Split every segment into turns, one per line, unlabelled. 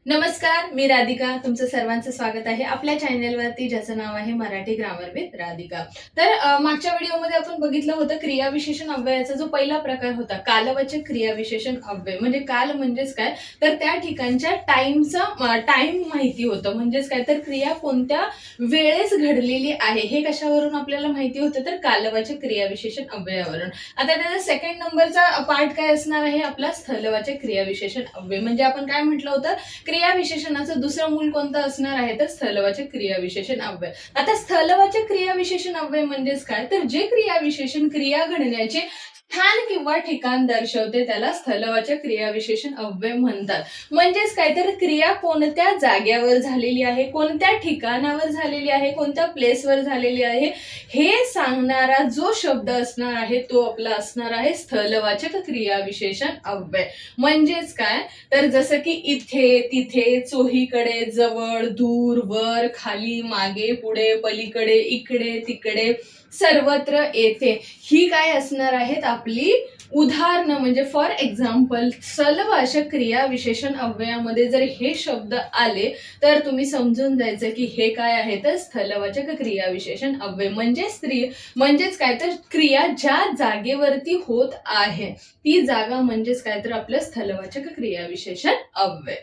नमस्कार, मी राधिका. तुमचं सर्वांचं स्वागत आहे आपल्या चॅनलवरती, ज्याचं नाव आहे मराठी ग्रामर विथ राधिका. तर मागच्या व्हिडिओमध्ये आपण बघितलं होतं क्रियाविशेषण अव्ययाचा जो पहिला प्रकार होता, कालवाचक क्रियाविशेषण अव्यय. म्हणजे काल म्हणजेच काय, तर त्या ठिकाणच्या टाइम माहिती होतं. म्हणजेच काय, तर क्रिया कोणत्या वेळेस घडलेली आहे हे कशावरून आपल्याला माहिती होतं, तर कालवाचक क्रियाविशेषण अव्ययावरून. आता त्याचा सेकंड नंबरचा पार्ट काय असणार आहे, आपला स्थलवाचक क्रियाविशेषण अव्यय. म्हणजे आपण काय म्हटलं होतं, क्रियाविशेषणाचं दुसरं मूल कोणतं असणार आहे, तर स्थलवाचक क्रियाविशेषण अव्यय. आता स्थलवाचक क्रियाविशेषण अव्यय म्हणजेच काय, तर जे क्रियाविशेषण क्रिया घडण्याचे स्थान किंवा ठिकाण दर्शवते त्याला स्थलवाचक क्रियाविशेषण अव्यय म्हणतात. म्हणजेच काय, तर क्रिया कोणत्या जागेवर झालेली आहे, कोणत्या ठिकाणावर झालेली आहे, कोणत्या प्लेसवर झालेली आहे हे सांगणारा जो शब्द असणार आहे तो आपला असणार आहे स्थलवाचक क्रियाविशेषण अव्यय. म्हणजेच काय, तर जसं की इथे, तिथे, चोहीकडे, जवळ, दूर, वर, खाली, मागे, पुढे, पलीकडे, इकडे, तिकडे, सर्वत्र, येथे, ही काय असणार आहेत आपली उदाहरणं. म्हणजे फॉर एक्झाम्पल, स्थलवाचक क्रियाविशेषण अव्ययामध्ये जर हे शब्द आले तर तुम्ही समजून जायचं की हे काय आहे, तर स्थलवाचक क्रियाविशेषण अव्यय. म्हणजेच काय, तर क्रिया ज्या जागेवरती होत आहे ती जागा म्हणजेच काय, तर आपलं स्थलवाचक क्रियाविशेषण अव्यय.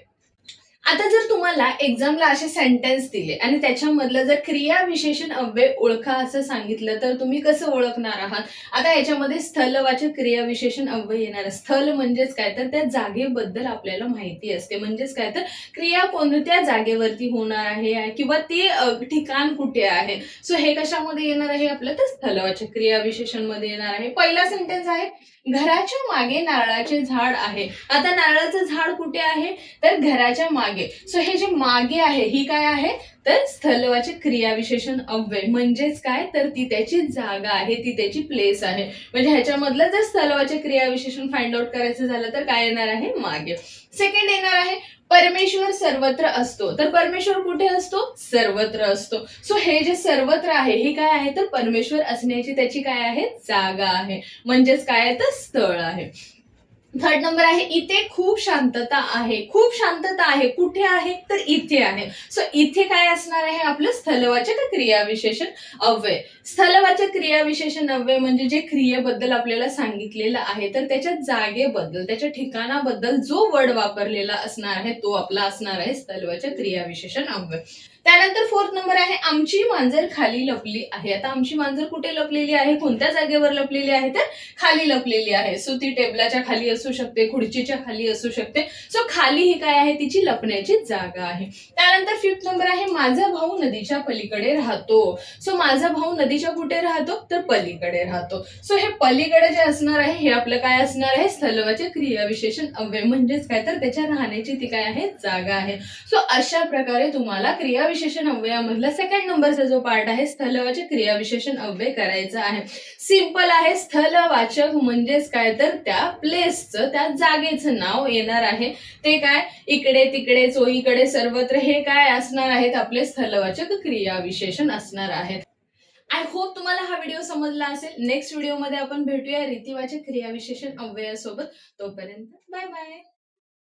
आता जर तुम्हाला एक्झामला असे सेंटेन्स दिले आणि त्याच्यामधलं जर क्रियाविशेषण अव्यय ओळखा असं सांगितलं तर तुम्ही कसं ओळखणार आहात. आता याच्यामध्ये स्थलवाचक क्रियाविशेषण अव्यय येणार. स्थल म्हणजेच काय, तर त्या जागेबद्दल आपल्याला माहिती असते. म्हणजेच काय, तर क्रिया कोणत्या जागेवरती होणार आहे किंवा ती ठिकाण कुठे आहे. सो हे कशामध्ये येणार आहे आपलं, तर स्थलवाचक क्रियाविशेषण मध्ये येणार आहे. पहिला सेंटेन्स आहे, घराच्या मागे नारळाचे झाड आहे. आता नारळाचं झाड कुठे आहे, तर घराच्या मागे. सो हे जे मागे आहे ही काय आहे, तर स्थलवाचक क्रियाविशेषण अव्यय. म्हणजेच काय, तर ती त्याची जागा आहे, ती त्याची प्लेस आहे. म्हणजे ह्याच्यामधलं जर स्थलवाचक क्रियाविशेषण फाइंड आउट करायचं झालं तर काय येणार आहे, मागे. सेकंड येणार आहे, परमेश्वर सर्वत्र असतो. तर परमेश्वर कुठे असतो, सर्वत्र असतो. सो हे जे सर्वत्र आहे हे काय आहे, तर परमेश्वर असण्याची त्याची काय आहे, जागा आहे. म्हणजेच काय आहे, तर स्थळ आहे. थर्ड नंबर आहे, इथे खूप शांतता आहे. खूप शांतता आहे कुठे आहे, तर इथे आहे. सो इथे काय असणार आहे, आपलं स्थलवाचक क्रियाविशेषण अव्यय. स्थलवाचक क्रियाविशेषण अव्यय म्हणजे जे क्रियेबद्दल आपल्याला सांगितलेलं आहे तर त्याच्या जागेबद्दल, त्याच्या ठिकाणाबद्दल जो वर्ड वापरलेला असणार आहे तो आपला असणार आहे स्थलवाचक क्रियाविशेषण अव्यय. त्यानंतर फोर्थ नंबर आहे, आमची मांजर खाली लपली आहे. आता आमची मांजर कुठे लपलेली आहे, कोणत्या जागेवर लपलेली आहे, तर खाली लपलेली आहे. सो ती टेबलाच्या खाली असू शकते, खुर्चीच्या खाली असू शकते. सो खाली ही काय आहे, तिची लपण्याची जागा आहे. त्यानंतर फिफ्थ नंबर आहे, माझा भाऊ नदीच्या पलीकडे राहतो. सो माझा भाऊ नदीच्या कुठे राहतो, तर पलीकडे राहतो. सो हे पलीकडे जे असणार आहे हे आपलं काय असणार आहे, स्थलवाचक क्रियाविशेषण अव्यय. म्हणजेच काय, तर त्याच्या राहण्याची ती काय आहे, जागा आहे. सो अशा प्रकारे तुम्हाला क्रियाविशेषण अव्ययामधला सेकंड नंबरचा जो पार्ट आहे स्थलवाचक क्रियाविशेषण अव्यय करायचा आहे. सिंपल आहे, स्थलवाचक म्हणजेच काय, तर त्या प्लेसचं, त्या जागेचं नाव येणार आहे. ते काय, इकडे, तिकडे, चोहीकडे, सर्वत्र, हे काय असणार आहेत, आपले स्थलवाचक क्रियाविशेषण असणार आहेत. आय होप तुम्हाला हा व्हिडिओ समजला असेल. नेक्स्ट व्हिडिओमध्ये आपण भेटूया रीतिवाचक क्रियाविशेषण अव्ययासोबत. तोपर्यंत बाय बाय.